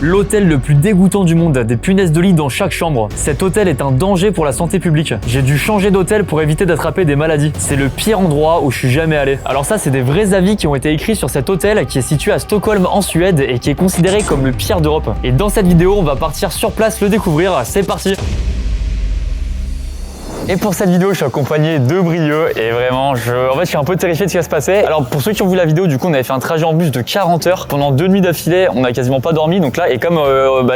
L'hôtel le plus dégoûtant du monde, des punaises de lit dans chaque chambre. Cet hôtel est un danger pour la santé publique. J'ai dû changer d'hôtel pour éviter d'attraper des maladies. C'est le pire endroit où je suis jamais allé. Alors ça, c'est des vrais avis qui ont été écrits sur cet hôtel qui est situé à Stockholm en Suède et qui est considéré comme le pire d'Europe. Et dans cette vidéo, on va partir sur place le découvrir. C'est parti! Et pour cette vidéo, je suis accompagné de Brieux et vraiment, en fait, je suis un peu terrifié de ce qui va se passer. Alors pour ceux qui ont vu la vidéo, du coup, on avait fait un trajet en bus de 40 heures. Pendant 2 nuits d'affilée, on a quasiment pas dormi. Donc là, et comme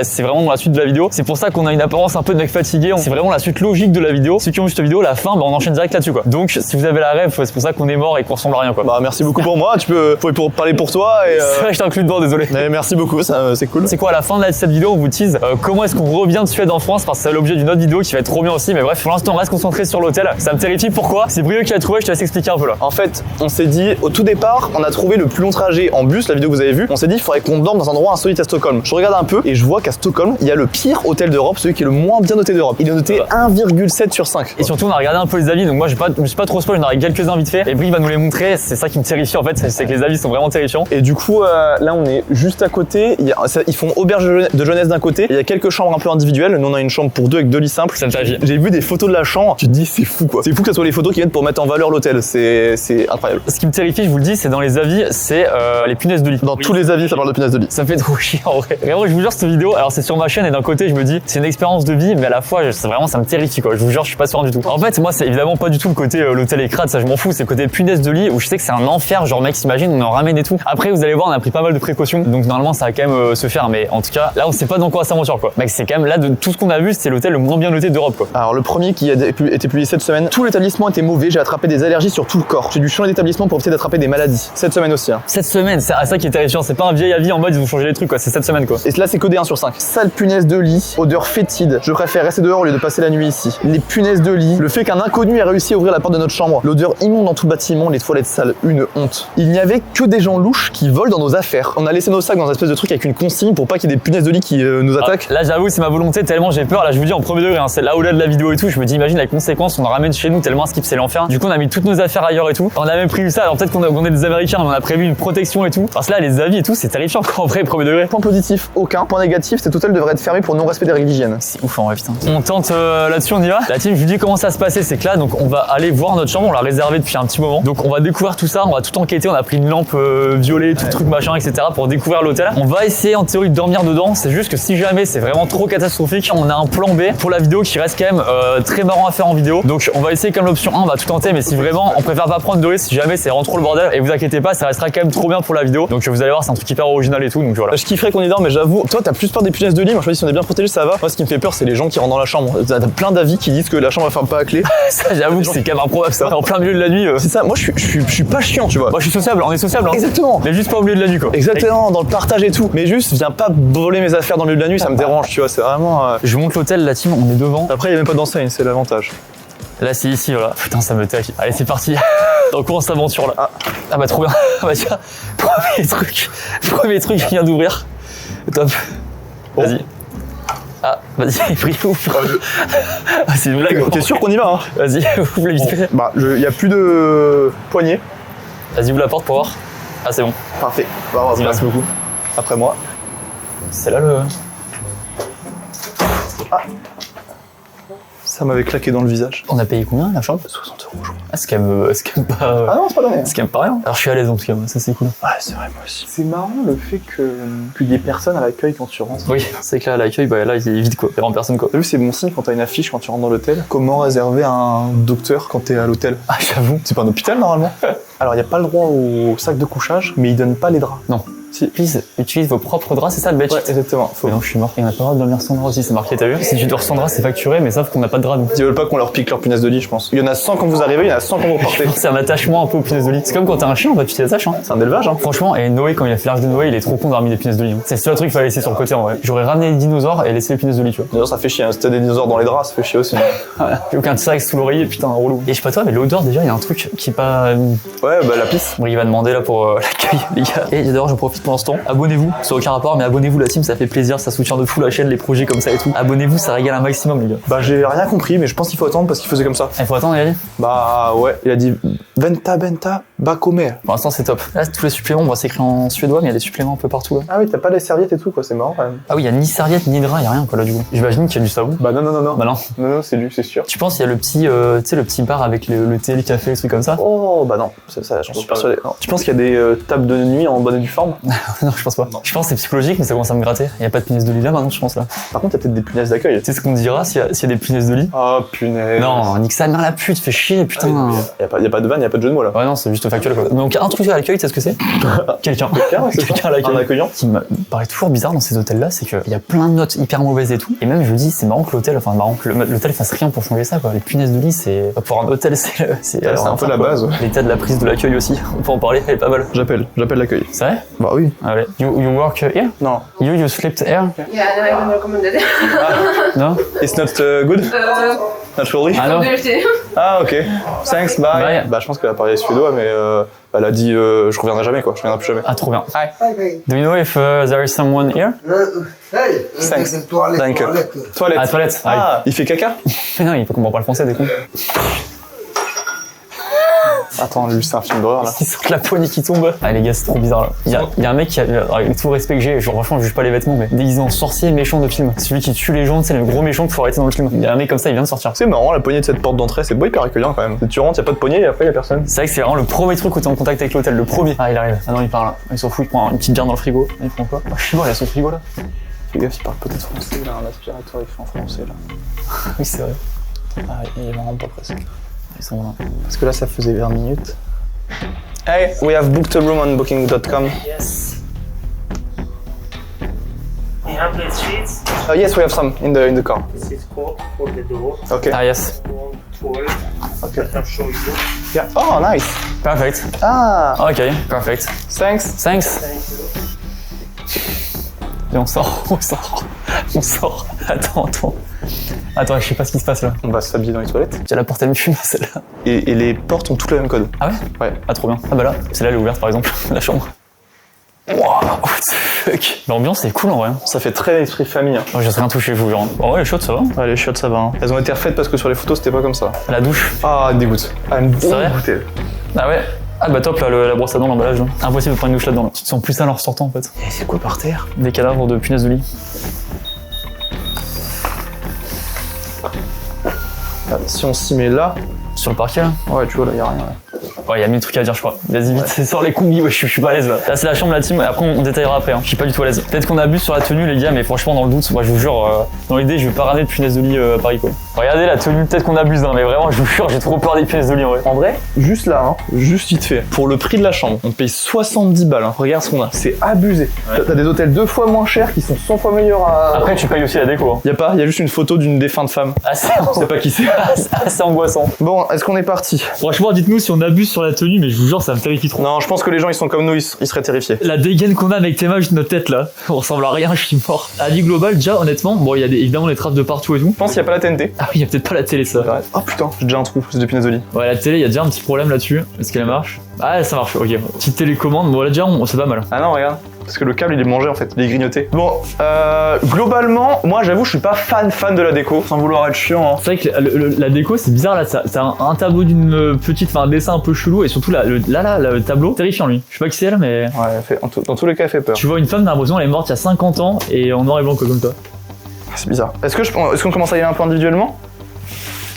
c'est vraiment dans la suite de la vidéo, c'est pour ça qu'on a une apparence un peu de mec fatigué. C'est vraiment la suite logique de la vidéo. Ceux qui ont vu cette vidéo, la fin, on enchaîne direct là-dessus, quoi. Donc si vous avez la rêve, c'est pour ça qu'on est mort et qu'on ressemble à rien, quoi. Bah merci beaucoup pour moi. Tu peux parler pour toi. Et C'est vrai que je t'inclus dedans, désolé. Mais merci beaucoup, c'est cool. C'est quoi, à la fin de cette vidéo, on vous tease comment est-ce qu'on revient de Suède en France, parce que c'est l'objet d'une autre vidéo qui va être trop bien aussi. Mais bref, pour l'instant, on reste concentré sur l'hôtel. Ça me terrifie, pourquoi? C'est Brieux qui l'a trouvé, je te laisse expliquer un peu là. En fait, on s'est dit, au tout départ, on a trouvé le plus long trajet en bus, la vidéo que vous avez vue. On s'est dit, il faudrait qu'on dorme dans un endroit insolite à Stockholm. Je regarde un peu et je vois qu'à Stockholm, il y a le pire hôtel d'Europe, celui qui est le moins bien noté d'Europe. Il est noté 1,7 sur 5. Et surtout, on a regardé un peu les avis, donc moi, je me suis pas trop spoil, j'en ai quelques-uns vite fait. Et Brie va nous les montrer, c'est ça qui me terrifie en fait, c'est que les avis sont vraiment terrifiants. Et du coup, là, on est juste à côté. Ils font auberge de jeunesse d'un côté. Il y a quelques chambres un peu individuelles. Nous, on a une chambre pour deux avec 2 lits simples. Ça me terrifie. J'ai vu des photos de la chambre. Tu te dis, c'est fou quoi. C'est fou que ce soit les photos qui viennent pour mettre en valeur l'hôtel. C'est incroyable. Ce qui me terrifie, je vous le dis, c'est dans les avis, c'est les punaises de lit. Dans tous les avis, ça parle de punaises de lit. Ça me fait trop chier en vrai. Vraiment, je vous jure, cette vidéo, alors c'est sur ma chaîne et d'un côté, je me dis, c'est une expérience de vie, mais à la fois, vraiment, ça me terrifie quoi. Je vous jure, je suis pas serein du tout. En fait, moi, c'est évidemment pas du tout le côté l'hôtel est crade, ça je m'en fous. C'est le côté punaise de lit où je sais que c'est un enfer. Genre, mec, s'imagine, on en ramène et tout. Après, vous allez voir, on a pris pas mal de précautions. Donc, normalement, ça va quand même se faire. Mais en tout cas, là, on sait pas dans quoi s'aventure quoi. Mec, c'est quand même là, de tout ce qu'on a vu, c'est l'hôtel le moins bien noté d'Europe quoi. Alors, le premier qui a été publié cette semaine, tout l'établissement était mauvais. J'ai attrapé des allergies sur tout le corps. J'ai dû changer d'établissement pour éviter d'attraper des maladies. Cette semaine aussi. Hein. Cette semaine, c'est ça qui est terrifiant. C'est pas un vieil avis en mode ils vont changer les trucs quoi. C'est cette semaine quoi. Et là, c'est que des 1 sur 5. Sale punaise de lit, odeur fétide. Je préfère rester dehors au lieu de passer la nuit ici. Les punaises de lit, le fait qu'un inconnu ait réussi à ouvrir la porte de notre chambre, l'odeur immonde dans tout le bâtiment, les toilettes sales, une honte. Il n'y avait que des gens louches qui volent dans nos affaires. On a laissé nos sacs dans un espèce de truc avec une consigne pour pas qu'il y ait des punaises de lit qui nous attaquent. Là, j'avoue, c'est ma volonté tellement j'ai peur. Là, je vous dis en premier degré, hein, c'est là au-delà de la vidéo et tout. Je me dis, imagine la conséquence, on en ramène chez nous tellement un skip c'est l'enfer. Du coup, on a mis toutes nos affaires ailleurs et tout. On a même prévu ça. Alors peut-être qu'on est des Américains, mais on a prévu une protection et tout. Parce que là, les avis et tout, c'est terrifiant quoi, en vrai, premier degré. Point positif, aucun. Point négatif, cet hôtel devrait être fermé pour non-respect des règles d'hygiène. C'est ouf en vrai, putain. On tente là-dessus, on y va. La team, je vous dis comment ça se passait. C'est que là, donc on va aller voir notre chambre. On l'a réservée depuis un petit moment. Donc on va découvrir tout ça. On va tout enquêter. On a pris une lampe violet, tout truc machin, etc. pour découvrir l'hôtel. On va essayer en théorie de dormir dedans. C'est juste que si jamais c'est vraiment trop catastrophique, on a un plan B pour la vidéo qui reste quand même très marrant à faire en vidéo. Donc on va essayer comme l'option 1, on va tout tenter. Mais si vraiment on préfère pas prendre de risque, si jamais c'est vraiment trop le bordel, et vous inquiétez pas, ça restera quand même trop bien pour la vidéo. Donc vous allez voir, c'est un truc hyper original et tout. Donc voilà. Je kifferais qu'on y dorme, mais j'avoue, toi t'as plus peur des punaises de lit. Moi je me dis si on est bien protégé, ça va. Moi ce qui me fait peur, c'est les gens qui rentrent dans la chambre. T'as plein d'avis qui disent que la chambre va faire pas à clé. Ça, j'avoue que c'est quand même improbable ça. En plein milieu de la nuit. C'est ça, moi je suis pas chiant, tu vois. Moi je suis sociable, on est sociable. Hein. Exactement. Mais juste pas au milieu de la nuit quoi. Exactement, dans le partage et tout. Mais juste, viens pas voler mes affaires dans le milieu de la nuit, ça me dérange, tu vois. C'est vraiment. Je vous montre l'hôtel, la team, on est devant. Après, il y a même pas d'enseigne, c'est l'avantage. Là, c'est ici, voilà. Putain, ça me terrifie. Allez, c'est parti. Dans quoi on s'aventure là? Ah bah trop bien. Ah bah tiens, premier truc qui vient d'ouvrir. Top. Vas-y. Ah, vas-y, pris ouf. Ah, c'est une blague. T'es sûr qu'on y va hein? Vas-y, ouvre vite fait. Bah, y a plus de poignée. Vas-y, ouvre la porte pour voir. Ah, c'est bon. Parfait. On va voir, merci beaucoup. Après moi. C'est là le. Ah. Ça m'avait claqué dans le visage. On a payé combien la chambre? 60 € je crois. Ah, c'est quand même pas. Ah non, c'est pas donné. C'est quand même pas rien. Alors je suis à l'aise en tout cas, ça c'est cool. Ouais, c'est vrai, moi aussi. C'est marrant le fait qu'il y ait personne à l'accueil quand tu rentres. Oui, c'est que là, à l'accueil, bah là, il est vide quoi. Il y a vraiment personne quoi. T'as vu, c'est bon signe quand t'as une affiche quand tu rentres dans l'hôtel. Comment réserver un docteur quand t'es à l'hôtel? Ah, j'avoue. C'est pas un hôpital normalement. Alors, il n'y a pas le droit au sac de couchage, mais ils donnent pas les draps. Non. Si. Please, utilise vos propres draps, c'est ça le bedsheet? Ouais, exactement. Et donc je suis mort. Et on a pas le droit de dormir sans drap aussi, c'est marqué, t'as vu? Si tu dors sans drap, c'est facturé, mais sauf qu'on n'a pas de drap donc. Ils veulent pas qu'on leur pique leur punaise de lit, je pense. Il y en a 100 quand vous arrivez, il y en a 100 quand vous partez. C'est un attachement un peu aux punaises de lit. C'est comme quand t'as un chien, bah tu t'attaches. Hein. C'est un élevage, hein. Franchement, et Noé, quand il a fait l'âge de Noé, il est trop con d'avoir mis des punaises de lit. Hein. C'est le seul truc qu'il fallait laisser sur le côté en vrai. J'aurais ramené les dinosaures et laissé les punaises de lit, tu vois. D'ailleurs, ça fait chier, hein. Si t'as des dinosaures dans les draps, ça fait chier aussi. J'ai aucun sac sous l'oreiller, putain, relou. Et je sais pas toi, mais l'odeur déjà, il y a un truc qui est pas. Ouais, bah la pisse. Bon, il va demander là pour l'accueil, les gars. Et d'ailleurs, je profite pour l'instant. Abonnez-vous, ça n'a aucun rapport, mais abonnez-vous la team, ça fait plaisir, ça soutient de fou la chaîne, les projets comme ça et tout. Abonnez-vous, ça régale un maximum, les gars. Bah j'ai rien compris, mais je pense qu'il faut attendre parce qu'il faisait comme ça. Il faut attendre, il a dit? Bah ouais, il a dit Venta, Bakomer. Pour l'instant, c'est top. Là, tous les suppléments, bon, c'est écrit en suédois, mais il y a des suppléments un peu partout. Là. Ah oui, t'as pas les serviettes et tout, quoi, c'est marrant quand même. Ah oui, il y a ni serviette, ni drap, il y a rien, quoi, là, du coup. J'imagine qu'il y a du savon. Bah non. Bah non. Non, c'est lui, c'est sûr. Tu penses qu'il y a le petit, tu sais, le petit bar avec le thé, le café, les trucs comme ça? Oh, bah non, c'est ça, j'en suis persuadé. Non. Tu penses qu'il y a des tables de nuit en bonne et due forme? Non, je pense pas. Je pense que c'est psychologique, mais ça commence à me gratter. Il y a pas de punaise de lit là, maintenant, je pense, là. Par contre, il y a peut-être des punaises d'accueil. Tu sais ce qu'on dira s'il y a des punaises de lit? Ah, punaise. Non, nique sa mère la pute, fais chier, putain. Y a pas de vanne, y a pas de jeu de mots là. Ouais, non, c'est juste factuel, quoi. Donc, un truc à l'accueil, tu sais ce que c'est? Quelqu'un. Quelqu'un à l'accueil. Un accueillant. Ce qui me paraît toujours bizarre dans ces hôtels-là, c'est qu'il y a plein de notes hyper mauvaises et tout. Et même, je me dis, c'est marrant que l'hôtel fasse rien pour changer ça, quoi. Les punaises de lit, c'est. Pour un hôtel, c'est un peu la base. L'état de la prise de l'accueil aussi. On peut en parler, elle est pas mal. J'appelle l'accueil. C'est vrai? Bah oui. Allez. You work here? Non. You slept here? Yeah, no, I don't recommend it. No? It's not good? Naturally? Ah non? Ah ok. Thanks, bye. Bye. Bah je pense qu'elle a parlé suédois, mais elle a dit je reviendrai jamais quoi, je reviendrai plus jamais. Ah, trop bien. Hi. Do you know if there is someone here? Hey, Thanks. toilette, Thank you. toilette. Toilette. Ah, toilette. Ah, il fait caca? Mais non, il comprend pas le français, des cons. Attends, lui c'est un film d'horreur là. Ils sortent la poignée qui tombe. Ah les gars, c'est trop bizarre là. Il y a un mec qui a, avec tout le respect que j'ai, genre franchement je juge pas les vêtements, mais déguisé en sorcier méchant de film. Celui qui tue les gens, c'est le gros méchant qu'il faut arrêter dans le film. Il y a un mec comme ça, il vient de sortir. C'est marrant la poignée de cette porte d'entrée, c'est beau hyper accueillant quand même. Tu rentres, y a pas de poignée et après y a personne. C'est vrai que c'est vraiment le premier truc où t'es en contact avec l'hôtel, le premier. Ah il arrive. Ah non il part là. Il s'en fout, il prend une petite bière dans le frigo. Ah, il prend quoi? Je sais pas, il a son frigo là. Fais gaffe, il parle peut-être français là, un aspirateur écrit en français là. Oui c'est vrai. Ah, il est vraiment pas pressé. Ils sont là. Parce que là ça faisait 20 minutes. Hey, we have booked a room on booking.com. Yes. You have the sheets. Yes, we have some in the car. This is code for the door. Okay. Ah yes. 1, 12. Okay. I can show you. Yeah. Oh, nice. Perfect. Ah, Ok, perfect. thanks. Thanks. Thank you. Et on sort. Attends, je sais pas ce qui se passe là. On va s'habiller dans les toilettes. Tiens, la porte elle me fume celle-là. Et les portes ont toutes le même code. Ah ouais? Ouais. Ah trop bien. Ah bah là, celle-là elle est ouverte par exemple, la chambre. Wow, what the fuck. L'ambiance est cool en vrai. Ça fait très esprit famille. Hein. Oh, j'ai rien touché, je vous jure. Oh ouais, les shots ça va. Ouais, les chiottes ça va. Hein. Elles ont été refaites parce que sur les photos c'était pas comme ça. La douche. Ah, dégoûte. Ah, elle me C'est vrai dégoûtait. Ah ouais. Ah bah top là, la brosse à dents, l'emballage. Là. Impossible de prendre une douche là-dedans. Là. Tu te sens plus sale en ressortant en fait. Et c'est quoi par terre? Des cadavres de punaises de lit. Ah, si on s'y met là. Sur le parquet là. Ouais, tu vois là, y a rien. Là. Ouais, il y a mille trucs à dire, je crois. Vas-y vite, sors les combis, ouais, je suis pas à l'aise là. Là, c'est la chambre, la team, et après on détaillera après. Hein. Je suis pas du tout à l'aise. Peut-être qu'on abuse sur la tenue, les gars, mais franchement, dans le doute, moi je vous jure, dans l'idée, je vais pas ramener de punaises de lit à Paris quoi. Regardez la tenue, peut-être qu'on abuse, hein, mais vraiment, je vous jure, j'ai trop peur des punaises de lit en vrai. En vrai, juste là, hein, juste vite fait. Pour le prix de la chambre, on paye 70 balles. Hein. Regarde ce qu'on a. C'est abusé. Ouais. T'as des hôtels 2 fois moins chers qui sont 100 fois meilleurs à. Après, tu payes aussi la déco. Hein. Y a juste une photo d'une défunte femme. Ah, On sait pas qui c'est. c'est angoissant. Bon, est-ce qu'on est parti? Franchement, dites-nous si on abuse sur la tenue, mais je vous jure, ça me terrifie trop. Non, je pense que les gens ils sont comme nous, ils seraient terrifiés. La dégaine qu'on a avec Théma, juste notre tête là, on ressemble à rien, je suis mort. À vie globale, déjà, honnêtement, bon, il y a évidemment des traces de partout et tout. Je pense qu'il y a pas la TNT. Ah oui, il y a peut-être pas la télé ça. Oh putain, j'ai déjà un trou, c'est de punaises de lit. Ouais, la télé, il y a déjà un petit problème là-dessus. Est-ce qu'elle marche? Ah, ça marche, ok. Petite télécommande, bon là déjà, c'est pas mal. Ah non, regarde. Parce que le câble il est mangé en fait, il est grignoté. Bon, globalement, moi j'avoue, je suis pas fan de la déco, sans vouloir être chiant. Hein. C'est vrai que la déco, c'est bizarre là, c'est un tableau d'une petite, enfin un dessin un peu chelou et surtout le tableau, terrifiant lui. Je sais pas qui c'est là, mais. Ouais, dans tous les cas, elle fait peur. Tu vois une femme, t'as l'impression elle est morte il y a 50 ans et en noir et blanc quoi, comme ça. C'est bizarre. Est-ce qu'on commence à y aller un peu individuellement?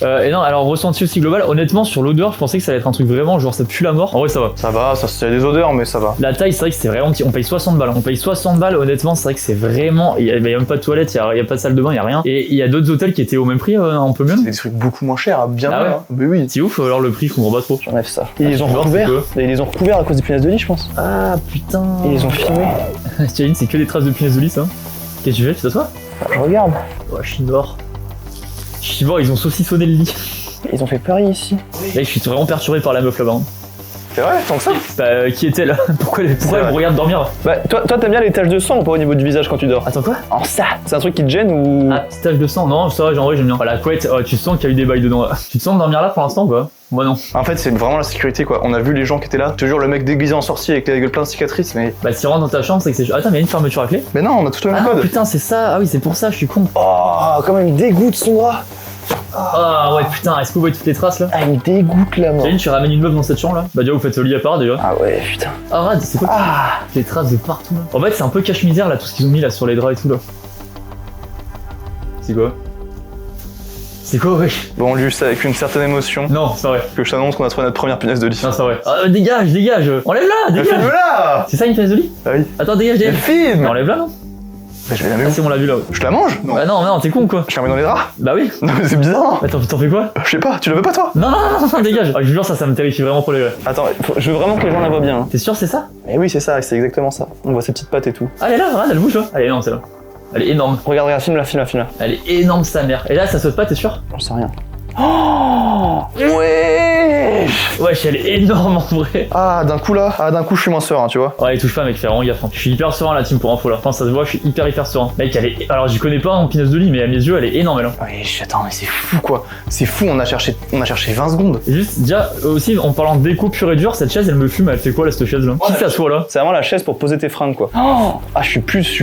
Et non, alors ressenti aussi global, honnêtement sur l'odeur, je pensais que ça allait être un truc vraiment genre ça pue la mort. En vrai, ça va. Ça va, ça y a des odeurs, mais ça va. La taille, c'est vrai que c'est vraiment petit. On paye 60 balles. On paye 60 balles, honnêtement, c'est vrai que c'est vraiment. Il y a même pas de toilette, il y a pas de salle de bain, il y a rien. Et il y a d'autres hôtels qui étaient au même prix, un peu mieux. C'est des trucs beaucoup moins chers, bien. Ah ouais. Hein. Mais oui. C'est ouf, alors le prix, je comprends pas trop. J'enlève ça. Ils les ont recouverts. Ils les ont recouverts à cause des punaises de lit, je pense. Ah putain. Ils les ont filmés. T'imagines, c'est que des traces de punaises de lit, ça. Qu'est-ce que tu fais? Tu t'assois? Je regarde. Ouais, je suis mort. Je suis mort, ils ont saucissonné le lit. Ils ont fait peur ici. Là, je suis vraiment perturbé par la meuf là-bas. C'est vrai, tant que ça? Bah, qui était là? Pourquoi elle me regarde dormir? Bah, toi t'aimes bien les taches de sang ou pas au niveau du visage quand tu dors? Attends, quoi? Oh, ça! C'est un truc qui te gêne ou. Ah, petite tache de sang? Non, ça, en vrai, j'aime bien. La couette, tu sens qu'il y a eu des bails dedans là. Tu te sens dormir là pour l'instant ou pas? Moi non. En fait, c'est vraiment la sécurité quoi. On a vu les gens qui étaient là. Toujours le mec déguisé en sorcier avec la gueule plein de cicatrices, mais. Bah, si tu rentres dans ta chambre, c'est que c'est. Attends, mais il y a une fermeture à clé? Mais non, on a tout le même Ah code. putain, c'est ça. Ah oui, c'est pour ça, je suis con. Oh, comment il me dégoûte son bras. Ah ouais, putain, est-ce que vous voyez toutes les traces là? Ah, il me dégoûte là, moi. T'imagines, tu ramènes une meuf dans cette chambre là? Bah déjà, vous faites au lit à part déjà. Ah ouais, putain. Ah, Rad, c'est quoi les traces de partout là? En fait, c'est un peu cache-misère là, tout ce qu'ils ont mis là sur les draps et tout là. C'est quoi? C'est quoi, wesh? Bon, lui, c'est avec une certaine émotion Non, c'est pas vrai. que je t'annonce qu'on a trouvé notre première punaise de lit. Non, c'est pas vrai. Ah, dégage, dégage! Enlève-la, dégage! Filme-la. C'est ça une punaise de lit? Ah oui. Attends, dégage, Elle dégage! filme. Mais enlève-la, non? Bah, je vais la Ah, mettre c'est bon, on l'a vu là. Je la mange? Non. Bah non, t'es con quoi? Je la mets dans les draps? Bah oui. Non, mais c'est bizarre. Attends, t'en fais quoi? Je sais pas, tu la veux pas toi? Non, dégage. Ah, je vous jure, ça me terrifie vraiment pour les gars. Attends, je veux vraiment que les gens la voient bien. T'es sûr, c'est ça? Mais oui, c'est ça, c'est exactement ça. On voit ses petites pattes et tout. Ah, elle est là, regarde, elle bouge là. Elle est énorme celle-là. Elle est énorme. Regarde, filme-la. Elle est énorme sa mère. Et là, ça saute pas, t'es sûr? J'en sais rien. Oh ouais. Wesh, elle est énorme en vrai. Ah, d'un coup, je suis moins serein, tu vois. Ouais, touche pas, mec, fais vraiment gaffe. Hein. Je suis hyper serein la team pour info là. Enfin, ça se voit, je suis hyper serein. Mec, elle est. Alors, j'y connais pas en punaise de lit, mais à mes yeux, elle est énorme elle. Hein. Ouais, attends, mais c'est fou quoi. C'est fou, on a cherché 20 secondes. Et juste, déjà, aussi, en parlant de déco pure et dure, cette chaise, elle me fume. Elle fait quoi là, cette chaise là? Qui s'assoit là? C'est vraiment la chaise pour poser tes fringues quoi. Oh ah, je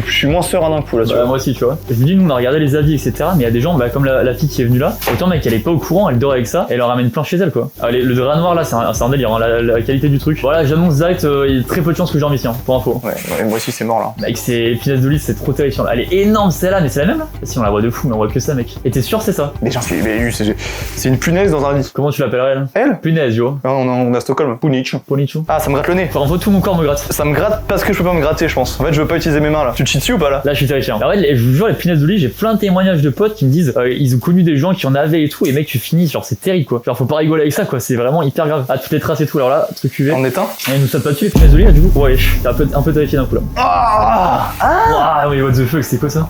suis moins serein d'un coup là, tu Bah, vois. moi aussi, tu vois. Je me dis, nous, on a regardé les avis, etc. Mais il y a des gens, bah, comme la fille qui est venue là. Autant, mec, elle est pas au courant, elle dort avec ça. Et elle en ramène plein chez elle, quoi. Allez, le drap noir là, c'est un délire, hein, la qualité du truc. Voilà, j'annonce direct, il y a très peu de chances que j'en ici, hein, pour info. Ouais, moi aussi c'est mort là. Mec, c'est punaise de lit, c'est trop terrifiant. Elle est énorme celle-là, mais c'est la même là? Si, on la voit de fou, mais on voit que ça, mec. Et t'es sûr, c'est ça? Mais j'en suis. Mais c'est une punaise dans un lit. Comment tu l'appellerais elle? Elle? Punaise, yo. Non, on est à Stockholm. Punich. Ponichou. Ah, ça me gratte le nez. Pour info, tout mon corps me gratte. Ça me gratte parce que je peux pas me gratter, je pense. En fait, je veux pas utiliser mes mains là. Tu te chies dessus ou pas là? Là, je suis terrifiant. En vrai, je vous jure, les punaises de lit, j'ai plein de témoignages de potes qui me disent, ils ont connu des gens qui en avaient et tout, et mec, tu finis, genre, c'est terrible quoi. Genre, faut pas rigoler avec ça quoi, c'est vraiment hyper grave. Ah, toutes les traces et tout, alors là, truc UV. On éteint? Et nous saute pas dessus les punaises de lit là, du coup? Ouais, t'es un peu terrifié d'un coup là. Ah Waouh, mais what the fuck, c'est quoi ça?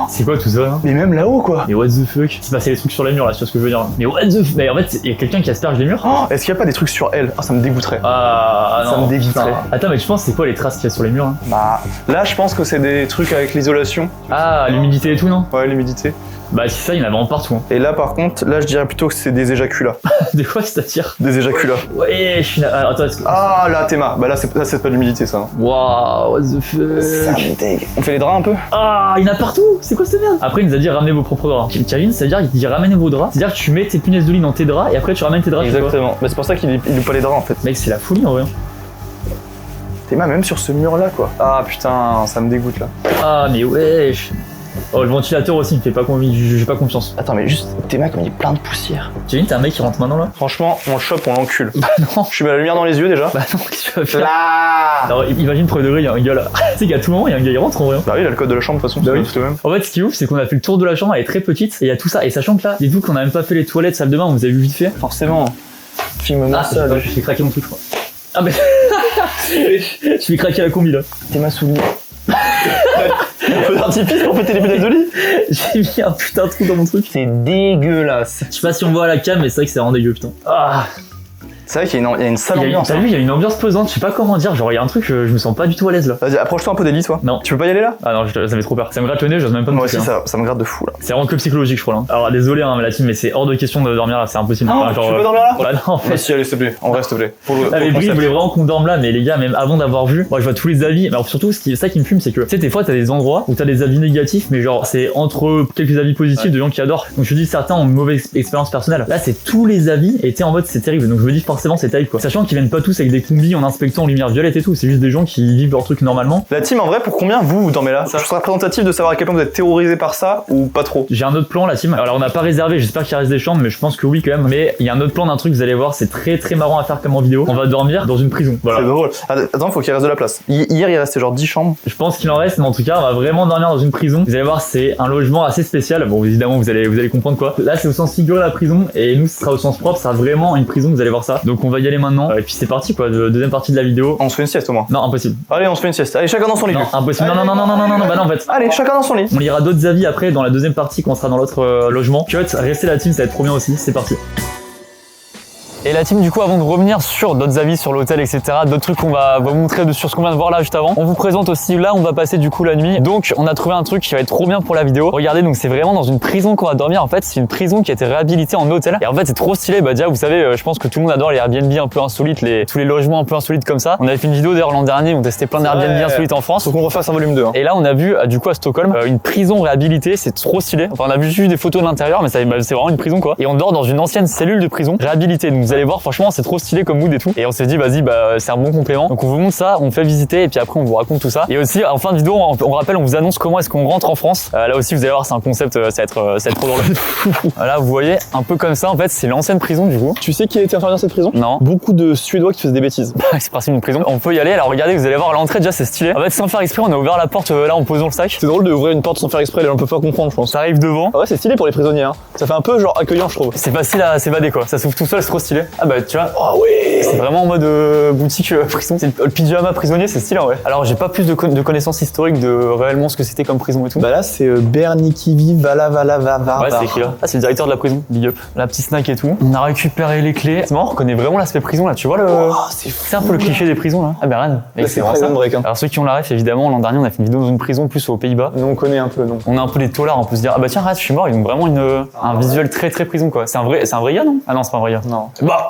C'est quoi tout ça hein? Mais même là-haut quoi. Mais what the fuck? C'est passé des trucs sur les murs là, tu vois ce que je veux dire là. Mais what the fuck? Mais en fait, il y a quelqu'un qui asperge les murs? Oh, est-ce qu'il y a pas des trucs sur elle? Ah, ça me dégoûterait. Ah Ça non. me dégoûterait. putain. Attends, mais tu penses c'est quoi les traces qu'il y a sur les murs hein? Bah, là, je pense que c'est des trucs avec l'isolation. Ah, l'humidité et tout, non? Ouais, l'humidité. Bah, c'est ça, il y en a vraiment partout. Hein. Et là, par contre, là, je dirais plutôt que c'est des éjaculats. De quoi c'est-à-dire? Des éjaculats. Ouais, je suis là. Ah, attends, est-ce que. Ah, là, Théma. Bah là, c'est pas de l'humidité, ça. Waouh, what the fuck? me dégue. On fait les draps un peu? Ah, il y en a partout! C'est quoi cette merde? Après, il nous a dit ramenez vos propres draps. Kevin, ça veut dire qu'il dit ramenez vos draps. C'est-à-dire que tu mets tes punaises de lit dans tes draps et après tu ramènes tes draps. Exactement. Mais c'est pour ça qu'il loue pas les draps, en fait. Mec, c'est la folie en vrai. Théma, même sur ce mur-là, quoi. Ah, putain, ça me dégoûte, là. Ah, mais wesh. Oh, le ventilateur aussi, il me fait pas j'ai pas confiance. Attends, mais juste, Théma, comme il est plein de poussière. Kevin, t'es un mec qui rentre maintenant là? Franchement, on le chope, on l'encule. Bah non. Je suis la lumière dans les yeux, déjà. Bah non, qu'est-ce que tu vas faire? Là. Alors, imagine, premier degré, il y a un gars là. Tu sais qu'à tout moment, il y a un gars qui rentre en vrai. Bah oui, il a le code de la chambre, de toute façon. Bah oui. C'est tout de même. En fait, ce qui est ouf, c'est qu'on a fait le tour de la chambre, elle est très petite, et il y a tout ça. Et sachant que là, dites-vous qu'on a même pas fait les toilettes, salle de bain, on vous avez vu vite fait. Forcément. Filme-moi Ah, ça. je fais craquer mon truc, je crois. Ah, mais. Je fais craquer la combi là. Théma soulier. Faut d'artifice pour péter les punaises de lit. J'ai mis un putain de trou dans mon truc. C'est dégueulasse. Je sais pas si on voit à la cam, mais c'est vrai que c'est vraiment dégueu, putain. Ah. C'est vrai qu'il y a une sale ambiance. T'as vu, il y a une ambiance pesante, je sais pas comment dire. Genre, il y a un truc, je me sens pas du tout à l'aise là. Vas-y, approche-toi un peu des lits, toi. Non. Tu peux pas y aller là? Ah non, ça me fait trop peur. Ça me gratte le nez, j'ose même pas me Moi toucher, aussi, hein. ça me gratte de fou là. C'est vraiment que psychologique, je crois. Là. Alors, désolé, hein, la team, mais c'est hors de question de dormir là, c'est impossible. Oh, Enfin, tu veux pas dormir là? Bah non, en fait. Bah si, allez, s'il te plaît. En vrai, s'il te plaît. Ah, mais Brie voulait vraiment qu'on dorme là, mais les gars, même avant d'avoir vu, moi je vois tous les avis. Mais alors surtout, ça qui me fume, c'est que tu sais, des fois t'as des endroits où t'as des avis négatifs, mais genre c'est entre quelques avis positifs de gens qui adorent. Donc je me dis, certains ont une mauvaise expérience personnelle. Là, c'est tous les avis étaient en mode c'est terrible. Donc je me dis, forcément, c'est terrible quoi. Sachant qu'ils viennent pas tous avec des combis en inspectant en lumière violette et tout, c'est juste des gens qui vivent leur truc normalement. La team, en vrai, pour combien vous dormez là? Ça sera représentatif de savoir à quel point vous êtes terrorisé par ça ou pas trop. J'ai un autre plan, la team. Alors on n'a pas réservé, j'espère qu'il reste des chambres, mais je pense que oui quand même. Mais il y a un autre plan d'un truc, vous allez voir, c'est très très marrant à faire comme en vidéo. On va dormir dans une prison. Voilà. C'est drôle. Attends, faut qu'il reste de la place. Hier, il restait genre 10 chambres. Je pense qu'il en reste, mais en tout cas, on va vraiment dormir dans une prison. Vous allez voir, c'est un logement assez spécial. Bon, évidemment, vous allez comprendre quoi. Là, c'est au sens figuré la prison, et nous, ce sera au sens propre. Ça sera vraiment une prison. Vous allez voir ça. Donc, on va y aller maintenant. Et puis c'est parti quoi. Deuxième partie de la vidéo. On se fait une sieste au moins. Non, impossible. Allez, on se fait une sieste. Allez, chacun dans son lit. Non, impossible. Non, bah non, en fait. Allez, chacun dans son lit. On lira d'autres avis après dans la deuxième partie quand on sera dans l'autre logement. Cut, restez la team, ça va être trop bien aussi. C'est parti. Et la team, du coup, avant de revenir sur d'autres avis sur l'hôtel, etc., d'autres trucs qu'on va vous montrer sur ce qu'on vient de voir là juste avant, on vous présente aussi là, on va passer du coup la nuit. Donc, on a trouvé un truc qui va être trop bien pour la vidéo. Regardez, donc c'est vraiment dans une prison qu'on va dormir. En fait, c'est une prison qui a été réhabilitée en hôtel. Et en fait, c'est trop stylé. Bah, déjà, vous savez, je pense que tout le monde adore les Airbnb un peu insolites, tous les logements un peu insolites comme ça. On avait fait une vidéo d'ailleurs l'an dernier, on testait plein d'Airbnb insolites en France. Faut qu'on refasse un volume 2. Hein. Et là, on a vu du coup à Stockholm une prison réhabilitée, c'est trop stylé. Enfin, on a vu juste des photos de l'intérieur, mais c'est vraiment une prison quoi. Et on dort dans une ancienne cellule de prison réhabilitée. Donc vous allez voir, franchement, c'est trop stylé comme mood et tout. Et on s'est dit, vas-y, bah c'est un bon complément. Donc on vous montre ça, on fait visiter et puis après on vous raconte tout ça. Et aussi, en fin de vidéo, on rappelle, on vous annonce comment est-ce qu'on rentre en France. Là aussi, vous allez voir, c'est un concept, ça va être trop drôle. Voilà, vous voyez, un peu comme ça. En fait, c'est l'ancienne prison du coup. Tu sais qui a été enfermé dans cette prison? Non. Beaucoup de Suédois qui faisaient des bêtises. C'est principe d'une prison. On peut y aller. Alors regardez, vous allez voir l'entrée déjà, c'est stylé. En fait, sans faire exprès, on a ouvert la porte là en posant le sac. C'est drôle d'ouvrir une porte sans faire exprès, les gens peuvent pas comprendre, je pense. Ça arrive devant. Ah ouais, c'est stylé pour les prisonniers, hein. Ça fait un peu genre accueillant, je trouve. C'est facile à s'évader quoi. Ça s'ouvre tout seul, c'est trop stylé. Ah bah tu vois. Ah ouais. C'est vraiment en mode boutique prison. C'est le pyjama prisonnier, c'est stylé ouais. Alors j'ai pas plus de connaissances historiques de réellement ce que c'était comme prison et tout. Bah là c'est Bernikivi Vala. Ouais, c'est écrit là. Ah, c'est le directeur de la prison. Big up. La petite snack et tout. On a récupéré les clés. C'est marrant, on reconnaît vraiment l'aspect prison là. Tu vois le. Oh, c'est un peu le cliché des prisons là. Ah bah rien. C'est vraiment break. Hein. Alors ceux qui ont la ref, évidemment, l'an dernier on a fait une vidéo dans une prison plus aux Pays-Bas. Nous on connaît un peu donc. On a un peu les taulards, on peut se dire ah bah tiens arrête, je suis mort. Ils ont vraiment un visuel très prison quoi. C'est un vrai gars non? Ah non c'est pas un vrai gars. Non. Bah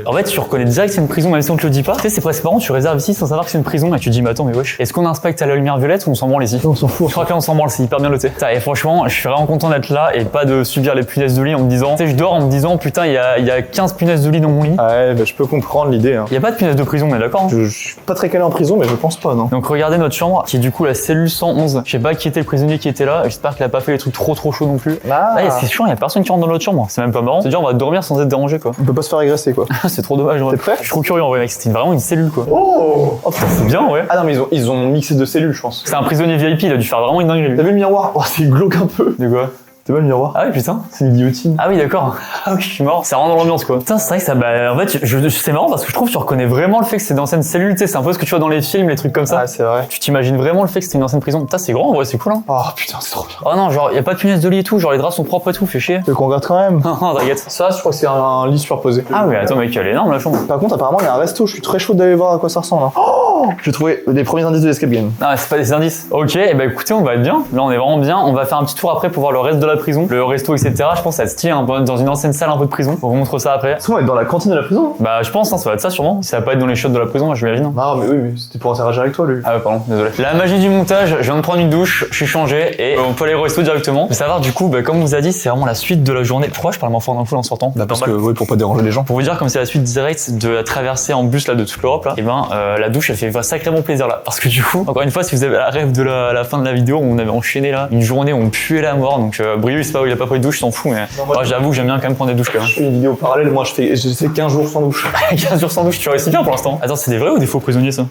en fait tu reconnais direct que c'est une prison même si on te le dit pas. Tu sais c'est presque marrant, tu réserves ici sans savoir que c'est une prison et tu te dis mais attends mais wesh. Est-ce qu'on inspecte à la lumière violette ou on s'en branle ici? On s'en fout. Je crois que là on s'en branle, c'est hyper bien noté. Et franchement je suis vraiment content d'être là et pas de subir les punaises de lit en me disant, tu sais je dors en me disant putain il y a 15 punaises de lit dans mon lit. Ouais bah je peux comprendre l'idée. Hein. Il y a pas de punaises de prison, on est d'accord hein? Je suis pas très calé en prison mais je pense pas non. Donc regardez notre chambre qui est du coup la cellule 111. Je sais pas qui était le prisonnier qui était là, j'espère qu'il a pas fait les trucs trop chauds non plus. Ah. Là c'est chiant, il y a personne qui rentre dans notre chambre, c'est même pas marrant. C'est-à-dire on va dormir sans être dérangé quoi. On peut pas se faire agresser quoi. C'est trop dommage ouais. T'es prêt? Je suis trop curieux en vrai mec, c'était vraiment une cellule quoi. Oh putain C'est bien ouais. Ah non mais ils ont mixé deux cellules je pense. C'est un prisonnier VIP, il a dû faire vraiment une dinguerie. T'as vu le miroir? Oh c'est glauque un peu. De quoi? T'as pas le miroir? Ah oui putain. C'est une guillotine. Ah oui d'accord. Ah oui je suis mort. Ça rentre dans l'ambiance quoi. Putain c'est vrai que ça en fait c'est marrant parce que je trouve que tu reconnais vraiment le fait que c'est d'anciennes cellules, tu sais, c'est un peu ce que tu vois dans les films, les trucs comme ça. Ah c'est vrai. Tu t'imagines vraiment le fait que c'était une ancienne prison. Putain c'est grand en vrai, c'est cool hein. Oh putain c'est trop bien. Oh non genre y a pas de punaise de lit et tout, genre les draps sont propres et tout, fait chier. Tu veux qu'on regarde quand même? Non t'inquiète. Ça je crois que c'est un lit superposé. Ah oui attends mec elle est énorme la chambre. Par contre apparemment il y a un resto, je suis très chaud d'aller voir à quoi ça ressemble. Hein. Oh j'ai trouvé les premiers indices de l'escape game. Ah c'est pas des indices. Ok et bah écoutez on va être bien. Là on est vraiment bien. On va faire un petit tour après pour voir le reste de la prison, le resto etc. Je pense que ça se tient dans une ancienne salle un peu de prison. On vous montre ça après. Est-ce qu'on va être dans la cantine de la prison? Bah je pense hein, ça va être ça sûrement. Ça va pas être dans les chiottes de la prison je m'imagine. Non mais oui mais c'était pour interagir avec toi lui. Ah ouais pardon désolé. La magie du montage, je viens de prendre une douche, je suis changé et on peut aller au resto directement. Mais savoir du coup bah, comme on vous a dit c'est vraiment la suite de la journée. Pourquoi je parle moins fort d'un coup en sortant? Bah parce que oui pour pas déranger les gens. Pour vous dire comme c'est la suite directe de la traversée en bus là de toute l'Europe là, et ben la douche elle fait sacrément plaisir là. Parce que du coup encore une fois si vous avez la rêve de la fin de la vidéo on avait enchaîné là une journée où on puait la mort donc Brieux c'est pas où il a pas pris de douche, s'en fout mais moi j'avoue que j'aime bien quand même prendre des douches quand même. Je fais une vidéo parallèle, moi je fais 15 jours sans douche. 15 jours sans douche, tu réussis bien pour l'instant. Attends, c'est des vrais ou des faux prisonniers ça?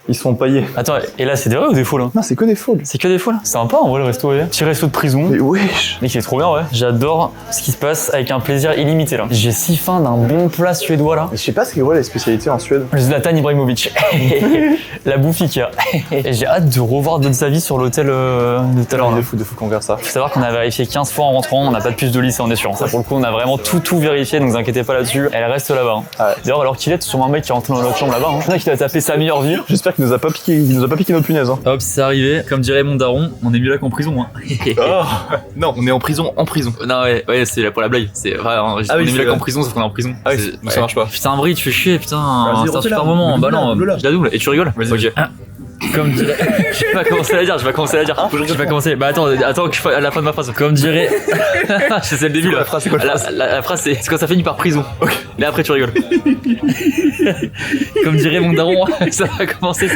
Ils sont paillés. Attends, et là c'est des vrais ou des faux là? Non c'est que des faux. C'est que des faux là? C'est sympa en vrai le resto, ouais. Petit resto de prison. Mais wesh. Mec il est trop bien ouais. J'adore ce qui se passe avec un plaisir illimité là. J'ai si faim d'un bon plat suédois là. Mais je sais pas ce qu'est les spécialités en Suède. Le Zlatan Ibrahimovic. La bouffe qu'il y a. Et j'ai hâte de revoir d'autres avis sur l'hôtel de tout à l'heure. De fou qu'on verra ça. Faut savoir qu'on a vérifié 15 fois en rentrant, on n'a pas de puce de lit, ça on est sûr. Ça pour le coup on a vraiment tout vérifié, donc vous inquiétez pas là-dessus. Elle reste là-bas. Hein. Ouais. D'ailleurs alors qu'il est sur un mec qui est rentré dans notre chambre là-bas. Hein. Je sais qu'il a tapé sa meilleure vie. J'espère qu'il nous a pas piqué notre punaise. Hein. Hop c'est arrivé. Comme dirait mon daron, on est mieux là qu'en prison. Hein. Oh. Non, on est en prison. Non ouais c'est là pour la blague. C'est vrai, on est mieux là qu'en prison sauf qu'on est en prison. Ah oui, ça marche pas. Putain Brie tu fais chier putain. C'est un super là, moment. Bah non, là. je la double. Et tu rigoles? Vas-y. Ok. Comme dirait... je vais pas commencer à la dire. Je vais pas commencer. Bah attends que je fasse à la fin de ma phrase. Comme dirait... c'est le début là. La phrase, c'est quoi la phrase c'est quand ça finit par prison. Ok. Mais après tu rigoles. Comme dirait mon daron, ça va commencer.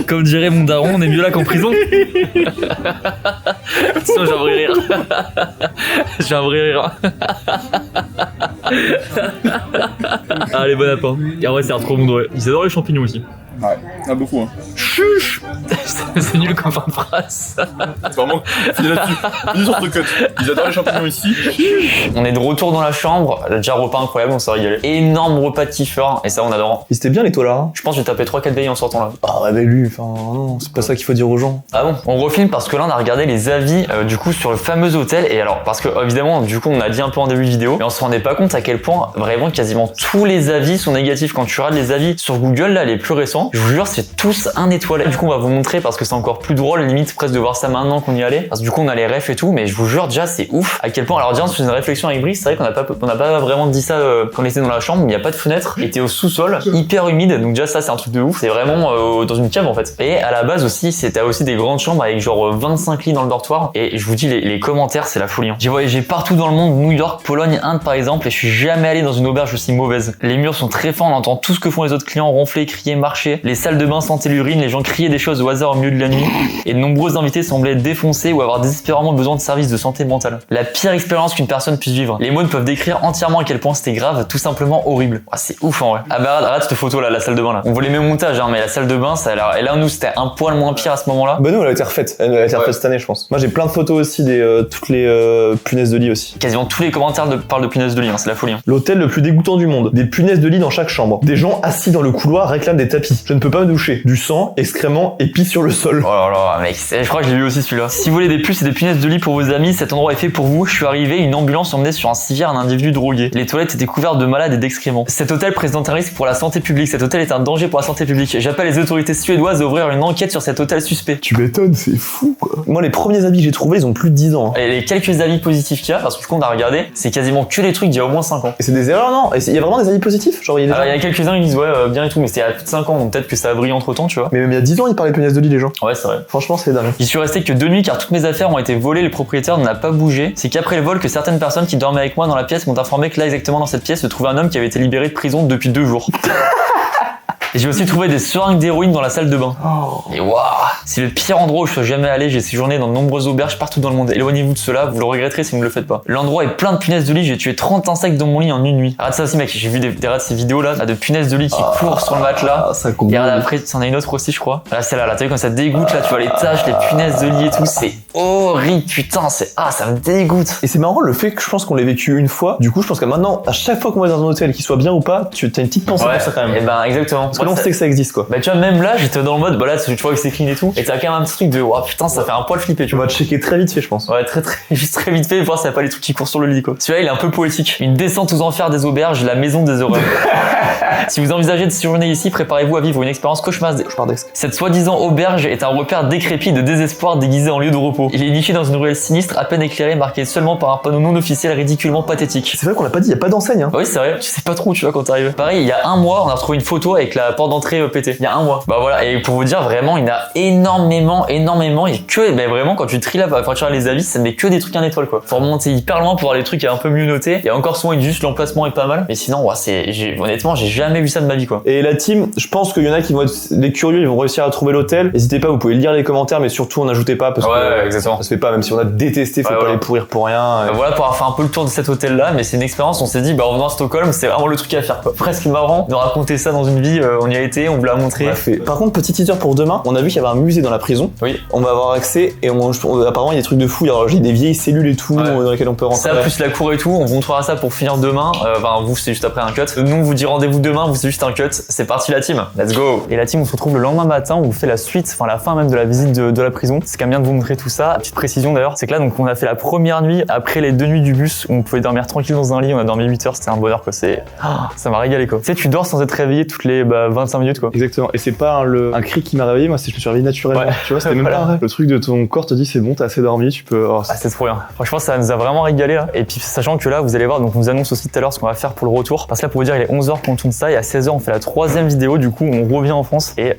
Comme dirait mon daron, on est mieux là qu'en prison. Attention, j'ai un vrai rire. Allez, bon apport. Et en vrai, c'est trop bon, ouais. Ils adorent les champignons aussi. Ouais, il y en a beaucoup. Hein. C'est nul comme fin de phrase. C'est vraiment. Finis là-dessus. Finis sur ce cut. Ils adorent les champignons ici. On est de retour dans la chambre. Déjà, repas incroyable, on s'est régalé. Énorme repas de kiffer, et ça, on adore. Et c'était bien les toiles là. Je pense que j'ai tapé 3-4 veilles en sortant là. Ah ouais, mais lui, enfin, non, c'est pas ça qu'il faut dire aux gens. Ah bon? On refilme parce que là, on a regardé les avis du coup sur le fameux hôtel. Et alors, parce que évidemment, du coup, on a dit un peu en début de vidéo, mais on se rendait pas compte à quel point vraiment quasiment tous les avis sont négatifs. Quand tu regardes les avis sur Google, là, les plus récents, je vous jure, c'est tous un étoile. Du coup, on va vous montrer parce que c'est encore plus drôle, limite presque de voir ça maintenant qu'on y allait. Parce que du coup, on a les refs et tout, mais je vous jure, déjà, c'est ouf à quel point. Alors, déjà, on se faisait une réflexion avec Brice, c'est vrai qu'on n'a pas vraiment dit ça quand on était dans la chambre, il n'y a pas de fenêtre, et t'es au sous-sol, hyper humide, donc déjà, ça, c'est un truc de ouf. C'est vraiment dans une cave en fait. Et à la base aussi, c'était aussi des grandes chambres avec genre 25 lits dans le dortoir. Et je vous dis, les commentaires, c'est la folie. Hein. J'ai voyagé partout dans le monde, New York, Pologne, Inde par exemple, et je suis jamais allé dans une auberge aussi mauvaise. Les murs sont très fins, on entend tout ce que font les autres clients, ronfler, crier, marcher. Les salles de bain sentaient l'urine, les gens criaient des choses au hasard au milieu de la nuit. Et de nombreux invités semblaient défoncés ou avoir désespérément besoin de services de santé mentale. La pire expérience qu'une personne puisse vivre. Les mots ne peuvent décrire entièrement à quel point c'était grave, tout simplement horrible. Ah, c'est ouf en vrai. Ah bah arrête cette photo là, la salle de bain là. On voit les mêmes montages hein, mais la salle de bain ça a l'air. Et là nous c'était un poil moins pire à ce moment-là. Bah nous elle a été refaite. Elle a été refaite cette année je pense. Moi j'ai plein de photos aussi des toutes les punaises de lit aussi. Quasiment tous les commentaires parlent de punaises de lit, hein, c'est la folie. Hein. L'hôtel le plus dégoûtant du monde. Des punaises de lit dans chaque chambre. Des gens assis dans le couloir réclament des tapis. Je ne peux pas me doucher. Du sang, excréments et pis sur le sol. Oh là là mec, je crois que je l'ai vu aussi celui-là. Si vous voulez des puces et des punaises de lit pour vos amis, cet endroit est fait pour vous. Je suis arrivé, une ambulance emmenait sur un civière un individu drogué. Les toilettes étaient couvertes de malades et d'excréments. Cet hôtel présente un risque pour la santé publique. Cet hôtel est un danger pour la santé publique. J'appelle les autorités suédoises à ouvrir une enquête sur cet hôtel suspect. Tu m'étonnes, c'est fou quoi. Moi les premiers avis que j'ai trouvés ils ont plus de 10 ans. Hein. Et les quelques avis positifs qu'il y a, parce que du coup on a regardé, c'est quasiment que les trucs d'il y a au moins 5 ans. Et c'est des erreurs non? Il y a vraiment des avis positifs? Genre il y a, alors, il y a quelques-uns qui disent ouais bien et tout, mais c'était il y a plus de 5 ans, donc peut-être que ça a brillé entre temps, tu vois. Mais même il y a 10 ans ils parlaient de punaises de lit les gens. Ouais c'est vrai. Franchement c'est dingue. J'y suis resté que 2 nuits car toutes mes affaires ont été volées, le propriétaire n'a pas bougé. C'est qu'après le vol que certaines personnes qui dormaient avec moi dans la pièce m'ont informé que là exactement dans cette pièce se trouvait un homme qui avait été libéré de prison depuis 2 jours. Et j'ai aussi trouvé des seringues d'héroïne dans la salle de bain. Oh. Et waouh, c'est le pire endroit où je suis jamais allé. J'ai séjourné dans de nombreuses auberges partout dans le monde. Éloignez-vous de cela, vous le regretterez si vous ne le faites pas. L'endroit est plein de punaises de lit. J'ai tué 30 insectes dans mon lit en une nuit. Arrête ça aussi mec, j'ai vu des ces vidéos là de punaises de lit qui courent sur le matelas. Ça et regarde après, c'en a une autre aussi je crois. Là c'est là, t'as vu quand ça dégoûte là, tu vois les taches, les punaises de lit et tout, c'est horrible putain, ça me dégoûte. Et c'est marrant le fait que je pense qu'on l'ait vécu une fois. Du coup je pense que maintenant, à chaque fois qu'on va dans un hôtel, qu'il soit bien ou pas, tu as une petite pensée pour ça quand même. Et ben exactement. Parce que là on sait que ça existe quoi. Bah tu vois même là j'étais dans le mode bah là tu vois que c'est clean et tout et t'as quand même un petit truc de oh putain ça fait un poil flipper tu On vois. va checker très vite fait je pense. Ouais juste très vite fait voir s'il y a pas les trucs qui courent sur le lit quoi. Celui-là il est un peu poétique. Une descente aux enfers des auberges, la maison des horreurs. Si vous envisagez de séjourner ici, préparez-vous à vivre une expérience cauchemardesque. Cette soi-disant auberge est un repère décrépit de désespoir déguisé en lieu de repos. Il est niché dans une ruelle sinistre à peine éclairée marquée seulement par un panneau non officiel ridiculement pathétique. C'est vrai qu'on l'a pas dit, y a pas d'enseigne hein. Oui c'est vrai, tu sais pas trop tu vois quand t'arrives. Pareil il y a un mois on a retrouvé une photo avec la porte d'entrée pétée. Il y a un mois. Bah voilà, et pour vous dire vraiment il y en a énormément et que mais vraiment quand tu tries là, quand tu regardes les avis ça met que des trucs 1 étoile quoi. Faut remonter hyper loin pour voir les trucs un peu mieux notés. Et encore souvent juste l'emplacement est pas mal, mais sinon ouais, honnêtement j'ai jamais vu ça de ma vie quoi. Et la team, je pense qu'il y en a qui vont être les curieux, ils vont réussir à trouver l'hôtel. N'hésitez pas, vous pouvez lire les commentaires, mais surtout n'ajoutez pas parce que exactement. ça se fait pas, même si on a détesté, faut pas les pourrir pour rien. Bah voilà pour avoir fait un peu le tour de cet hôtel là, mais c'est une expérience, on s'est dit bah en venant à Stockholm c'est vraiment le truc à faire quoi. Presque marrant de raconter ça dans une vie, on y a été, on vous l'a montré. Par contre petit teaser pour demain, on a vu qu'il y avait un musée dans la prison. Oui. On va avoir accès et apparemment il y a des trucs de fou, alors j'ai des vieilles cellules et tout dans lesquelles on peut rentrer. Ça plus la cour et tout, on vous montrera ça pour finir demain. Enfin vous c'est juste après un cut. Nous on vous dit rendez-vous demain, vous c'est juste un cut. C'est parti la team, let's go. Et la team on se retrouve le lendemain matin, on vous fait la suite, enfin la fin même de la visite de la prison. C'est quand même bien de vous montrer tout ça. Petite précision d'ailleurs, c'est que là donc on a fait la première nuit après les 2 nuits du bus où on pouvait dormir tranquille dans un lit, on a dormi 8 heures, c'était un bonheur quoi, ça m'a régalé quoi. Tu sais tu dors sans être réveillé toutes les 25 minutes quoi. Exactement, et c'est pas un cri qui m'a réveillé, moi c'est je me suis réveillé naturellement. Ouais. Tu vois, c'était même pas vrai. Le truc de ton corps te dit c'est bon, t'as assez dormi, tu peux. C'est trop bien. Franchement ça nous a vraiment régalé là. Et puis sachant que là vous allez voir, donc on vous annonce aussi tout à l'heure ce qu'on va faire pour le retour. Parce que là pour vous dire il est 11h qu'on tourne ça et à 16h on fait la 3e vidéo, du coup on revient en France et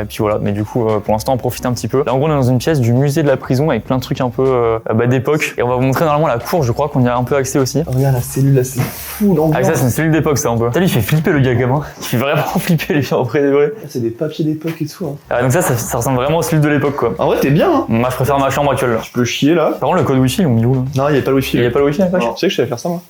puis voilà. Mais du coup pour l'instant on profite un petit peu. Là en gros on est dans une pièce du musée de la prison avec plein de trucs un peu d'époque et on va vous montrer normalement la cour, je crois qu'on y a un peu accès aussi. Regarde la cellule là, c'est fou l'ambiance. Ah ça c'est une cellule d'époque ça un peu. T'as lui il fait flipper le gars gamin. Il fait vraiment flipper les gens auprès des vrais. C'est des papiers d'époque et tout. Hein. Ah, donc ça ressemble vraiment aux cellules de l'époque quoi. En vrai t'es bien hein. Moi je préfère ma chambre actuelle là. Je peux chier là. Par contre le code wifi ils l'ont mis où là? Non il y a pas le wifi. Il y a pas le wifi là. Tu sais que je savais faire ça moi.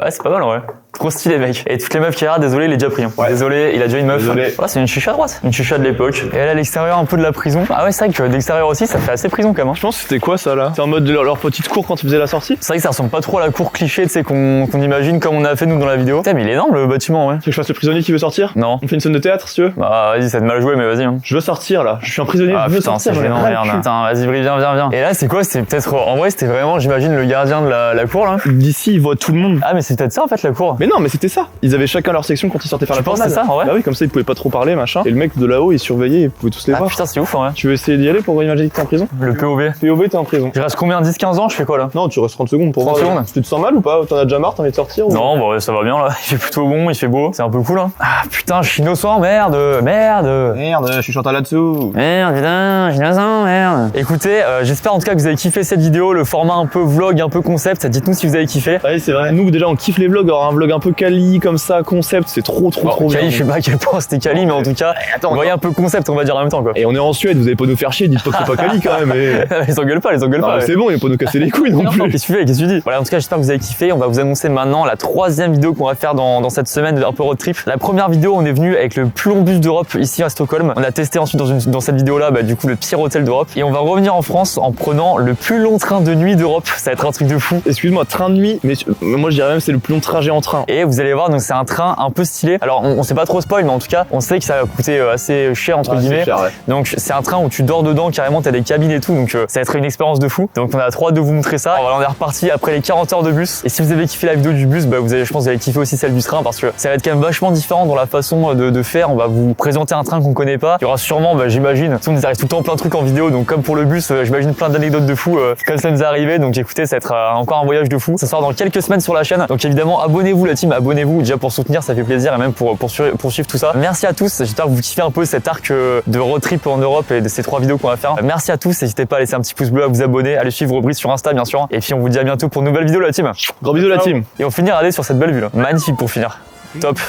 Ouais c'est pas mal en vrai. Trop stylé, mec. Et toutes les meufs qui regardent, désolé, il est déjà pris. Hein. Ouais. Désolé, il a déjà une meuf. Désolé. Voilà, c'est une chicha à droite. Une chicha de l'époque. Et elle à l'extérieur un peu de la prison. Ah ouais, c'est vrai que d'extérieur aussi, ça fait assez prison quand même. Hein. Je pense que c'était quoi ça là? C'est en mode de leur petite cour quand ils faisaient la sortie? C'est vrai que ça ressemble pas trop à la cour cliché, tu sais, qu'on imagine comme on a fait nous dans la vidéo. Putain, mais il est énorme le bâtiment, ouais. Tu veux que je fasse le prisonnier qui veut sortir? Non. On fait une scène de théâtre si tu veux? Bah vas-y, ça te mal joué, mais vas-y. Hein. Je veux sortir là, je suis un prisonnier, Ah je veux putain, sortir. c'est j'en ai gênant, ras le merde. cul. Putain, vas-y, viens. Et là, c'est quoi? C'était peut-être. En vrai, c'était vraiment, j'imagine, le gardien de la cour là. D'ici, ils voient tout le monde. Ah, mais c'est peut-être ça en fait la cour. Mais non, mais c'était ça. Ils avaient chacun leur section quand ils sortaient faire Tu la penses promenade. que c'est ça, en vrai? Bah oui, comme ça ils pouvaient pas trop parler, machin. Et le mec de là-haut, il surveillait, ils pouvaient tous les Ah voir. putain, c'est ouf, ouais. Tu veux essayer d'y aller pour imaginer que t'es en prison? Le POV. POV, t'es en prison. Je reste combien? 10-15 ans? Je fais quoi là? Non, tu restes 30 secondes pour 30 voir. secondes. Tu te sens mal ou pas? T'en as déjà marre, t'as envie de sortir ou... Non, bah ça va bien là. Il fait plutôt bon, il fait beau. C'est un peu cool, hein. Ah putain, je suis innocent, merde. Merde, je suis chanteur là-dessous. Merde, putain, je suis innocent, merde. Écoutez, j'espère en tout cas que vous avez kiffé cette vidéo, le format un peu vlog, un peu concept. Dites-nous si vous avez kiffé. Ouais, c'est vrai. Nous, déjà, on kiffe les vlogs. Alors, un vlog un peu quali, comme ça, concept, c'est trop bien. Kali, je sais pas à quel point c'était Kali, mais en tout cas, attends, vous voyez un peu concept, on va dire en même temps quoi. Et on est en Suède, vous allez pas nous faire chier, dites pas que c'est pas quali quand même. Et... Ils engueulent pas, Non, pas. mais c'est bon, il va pas nous casser les couilles non Non, plus. qu'est-ce que tu dis? Voilà, en tout cas, j'espère que vous avez kiffé. On va vous annoncer maintenant la 3e vidéo qu'on va faire dans cette semaine un peu road trip. La première vidéo, on est venu avec le plus long bus d'Europe ici à Stockholm. On a testé ensuite dans cette vidéo-là, du coup, le pire hôtel d'Europe. Et on va revenir en France en prenant le plus long train de nuit d'Europe. Ça va être un truc de fou. Excuse-moi, train de nuit, mais moi je dirais même c'est le plus long trajet en train. Et vous allez voir, donc c'est un train un peu stylé. Alors, on sait pas trop spoil, mais en tout cas, on sait que ça va coûter assez cher, entre guillemets. Cher, ouais. Donc, c'est un train où tu dors dedans, carrément, t'as des cabines et tout. Donc, ça va être une expérience de fou. Donc, on a trop hâte de vous montrer ça. Voilà, on est reparti après les 40 heures de bus. Et si vous avez kiffé la vidéo du bus, vous allez, je pense que vous allez kiffer aussi celle du train parce que ça va être quand même vachement différent dans la façon de faire. On va vous présenter un train qu'on connaît pas. Il y aura sûrement, j'imagine, on nous arrive tout le temps plein de trucs en vidéo. Donc, comme pour le bus, j'imagine plein d'anecdotes de fou comme ça nous est arrivé. Donc, écoutez, ça va être encore un voyage de fou. Ça sort dans quelques semaines sur la chaîne. Donc, évidemment, abonnez-vous la team, abonnez-vous déjà pour soutenir, ça fait plaisir et même pour suivre tout ça. Merci à tous. J'espère que vous kiffez un peu cet arc de road trip en Europe et de ces 3 vidéos qu'on va faire. Merci à tous. N'hésitez pas à laisser un petit pouce bleu, à vous abonner, à aller suivre Brice sur Insta, bien sûr. Et puis, on vous dit à bientôt pour une nouvelle vidéo, la team. Gros bisous la team. Et on finira sur cette belle vue là. Magnifique pour finir. Top.